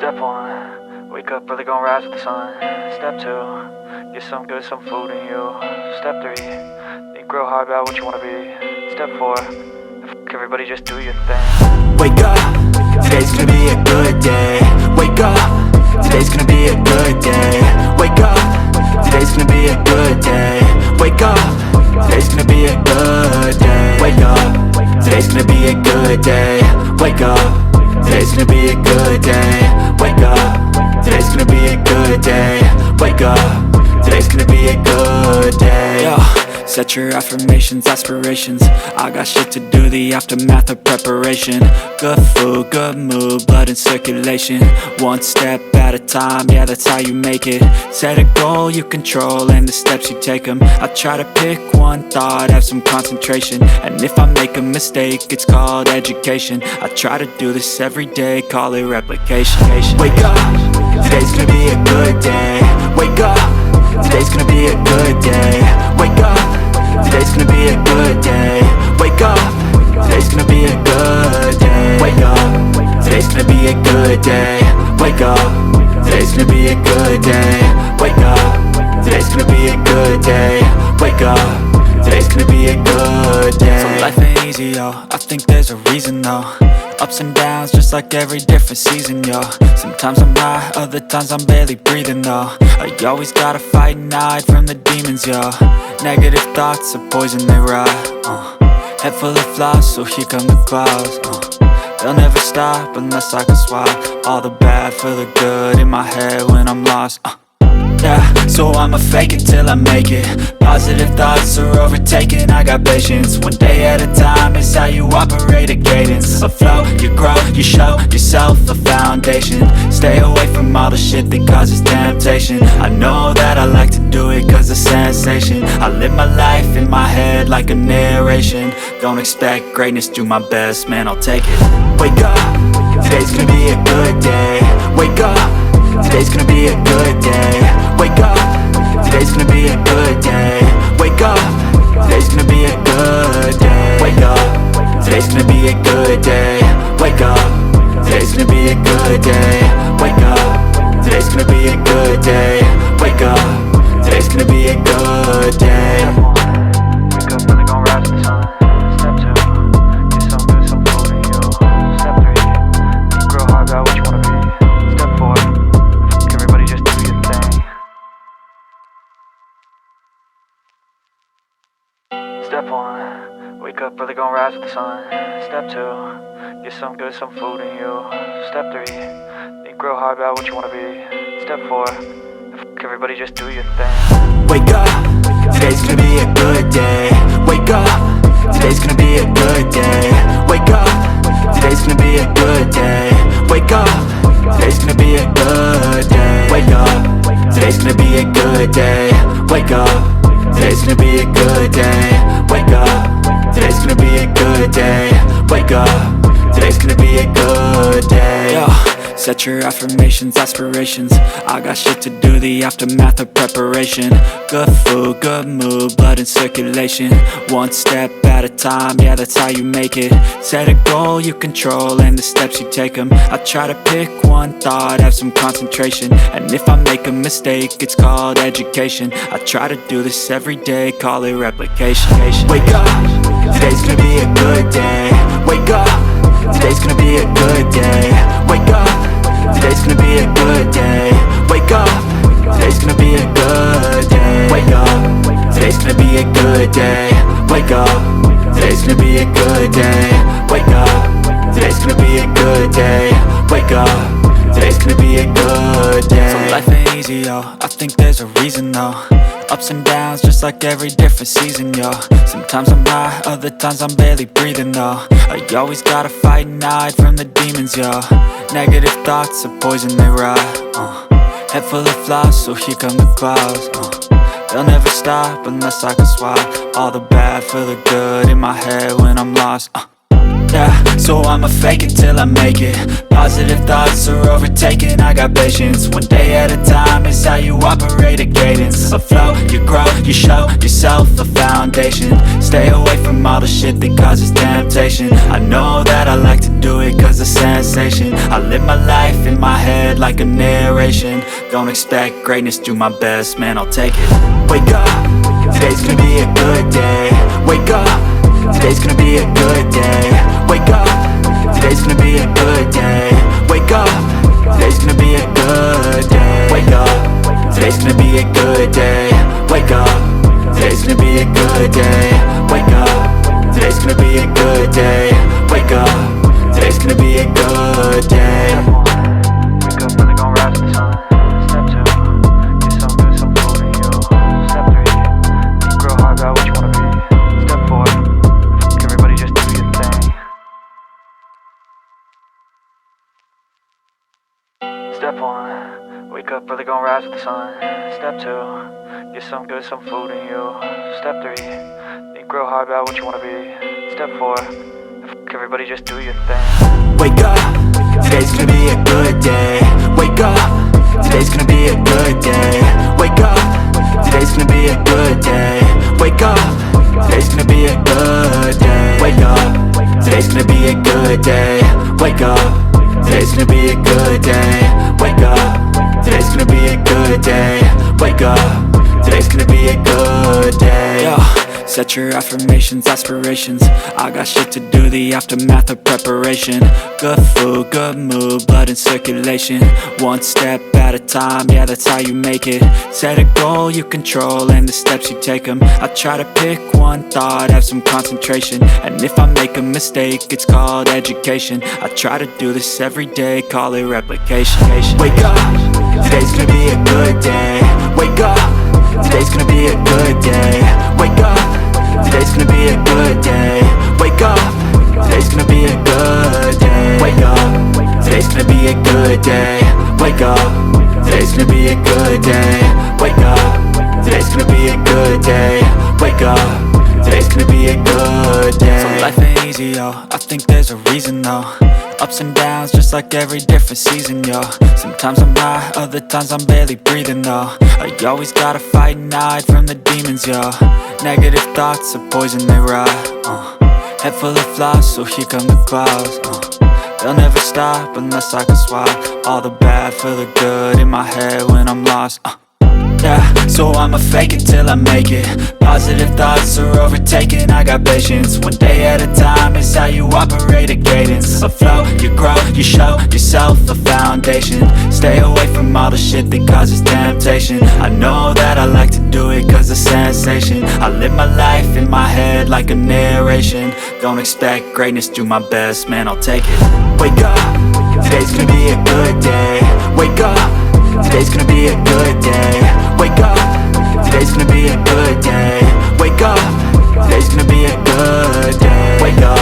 Step 1, wake up early, gonna rise with the sun. Step 2, get some good, some food in you. Step 3, think real hard about what you wanna be. Step 4, everybody just do your thing. Wake up, today's gonna be a good day. Wake up, today's gonna be a good day. Wake up, today's gonna be a good day. Wake up, today's gonna be a good day. Wake up, today's gonna be a good day. Wake up, today's gonna be a good day. Wake up, today's gonna be a good day. Wake up, today's gonna be a good day. Yo, set your affirmations, aspirations. I got shit to do, the aftermath of preparation. Good food, good mood, blood in circulation. One step at a time, yeah, that's how you make it. Set a goal you control and the steps you take them. I try to pick one thought, have some concentration. And if I make a mistake, it's called education. I try to do this every day, call it replication. Wake up, today's gonna be a good day. Wake up, today's gonna be a good day. Wake up, today's gonna be a good day. Wake up, today's gonna be a good day. Wake up, today's gonna be a good day. Wake up, today's gonna be a good day. Wake up, today's gonna be a good day. Wake up, today's gonna be a good day. So life ain't easy, yo, I think there's a reason though. Ups and downs, just like every different season, yo. Sometimes I'm high, other times I'm barely breathing, though. I always gotta fight and hide from the demons, yo. Negative thoughts are poison, they rot. Head full of flies, so here come the clouds. They'll never stop unless I can swap all the bad for the good in my head when I'm lost. Yeah, so I'ma fake it till I make it. Positive thoughts are overtaken, I got patience. One day at a time is how you operate a cadence. A flow, you grow, you show yourself a foundation. Stay away from all the shit that causes temptation. I know that I like to do it cause it's sensation. I live my life in my head like a narration. Don't expect greatness, do my best, man, I'll take it. Wake up, today's gonna be a good day. Wake up, today's gonna be a good day. Wake up, today's gonna be a good day. Wake up, today's gonna be a good day. Wake up, today's gonna be a good day. Wake up, today's gonna be a good day. Wake up, today's gonna be a good day. Wake up, today's gonna be a good day. Wake up early, gonna rise with the sun. Step 2, get some good, some food in you. Step 3, think real hard about what you wanna be. Step 4, everybody just do your thing. Step 1, wake up early, gonna rise with the sun. Step 2, get some good, some food in you. Step 3, think real hard about what you wanna be. Step 4, everybody just do your thing. Wake up, today's gonna be a good day. Wake up, today's gonna be a good day. Wake up, today's gonna be a good day. Wake up, today's gonna be a good day. Wake up, today's gonna be a good day. Wake up, today's gonna be a good day. Wake up, today's gonna be a good day. Wake up, today's gonna be a good day. Yo, set your affirmations, aspirations. I got shit to do, the aftermath of preparation. Good food, good mood, blood in circulation. One step at a time, yeah, that's how you make it. Set a goal you control and the steps you take them. I try to pick one thought, have some concentration. And if I make a mistake, it's called education. I try to do this every day, call it replication. Wake up, today's gonna be a good day. Wake up, today's gonna be a good day. Wake up, today's gonna be a good day. Wake up, today's gonna be a good day. Wake up, today's gonna be a good day. Wake up, today's gonna be a good day. Wake up, today's gonna be a good day. Wake up, today's gonna be a good day. So life ain't easy, yo, I think there's a reason though. Ups and downs, just like every different season, yo. Sometimes I'm high, other times I'm barely breathing, though. I always gotta fight and hide from the demons, yo. Negative thoughts are poison, they rot. Head full of flies, so here come the clouds. They'll never stop unless I can swap all the bad for the good in my head when I'm lost. Yeah, so I'ma fake it till I make it. Positive thoughts are overtaken, I got patience. One day at a time is how you operate a cadence. A flow, you grow, you show yourself a foundation. Stay away from all the shit that causes temptation. I know that I like to do it cause it's sensation. I live my life in my head like a narration. Don't expect greatness, do my best, man, I'll take it. Wake up, today's gonna be a good day. Wake up, today's gonna be a good day. Wake up, today's gonna be a good day. Wake up, today's gonna be a good day. Wake up, today's gonna be a good day. Wake up, today's gonna be a good day. Wake up, today's gonna be a good day. Wake up, today's gonna be a good day. Wake up, really gon' rise with the sun. Step 2, get some good, some food in you. Step 3, think real hard about what you wanna be. Step 4, everybody just do your thing. Step 1, wake up, really gon' rise with the sun. Step 2, get some good, some food in you. Step 3, think real hard about what you wanna be. Step 4, everybody just do your thing. Wake up, today's gonna be a good day. Wake up, today's gonna be a good day. Wake up, today's gonna be a good day. Wake up, today's gonna be a good day. Wake up, today's gonna be a good day. Wake up, today's gonna be a good day. Wake up, today's gonna be a good day. Wake up, today's gonna be a good day. Yo. Set your affirmations, aspirations. I got shit to do, the aftermath of preparation. Good food, good mood, blood in circulation. One step at a time, yeah, that's how you make it. Set a goal you control and the steps you take them. I try to pick one thought, have some concentration. And if I make a mistake, it's called education. I try to do this every day, call it replication. Wake up, today's gonna be a good day. Wake up, today's gonna be a good day. Wake up, today's gonna be a good day. Wake up, today's gonna be a good day. Wake up, today's gonna be a good day. Wake up, today's gonna be a good day. Wake up, today's gonna be a good day. Wake up, today's gonna be a good day. So life ain't easy, yo, I think there's a reason though. Ups and downs, just like every different season, yo. Sometimes I'm high, other times I'm barely breathing, though. I always gotta fight and hide from the demons, yo. Negative thoughts are poison, they rot. Head full of flies, so here come the clouds. They'll never stop unless I can swap all the bad for the good in my head when I'm lost. Yeah, so I'ma fake it till I make it. Positive thoughts are overtaken, I got patience. One day at a time is how you operate a cadence. A flow, you grow, you show yourself a foundation. Stay away from all the shit that causes temptation. I know that I like to do it cause it's sensation. I live my life in my head like a narration. Don't expect greatness, do my best, man, I'll take it. Wake up, today's gonna be a good day. Wake up, today's gonna be a good day. Wake up, today's gonna be a good day. Wake up, today's gonna be a good day. Wake up.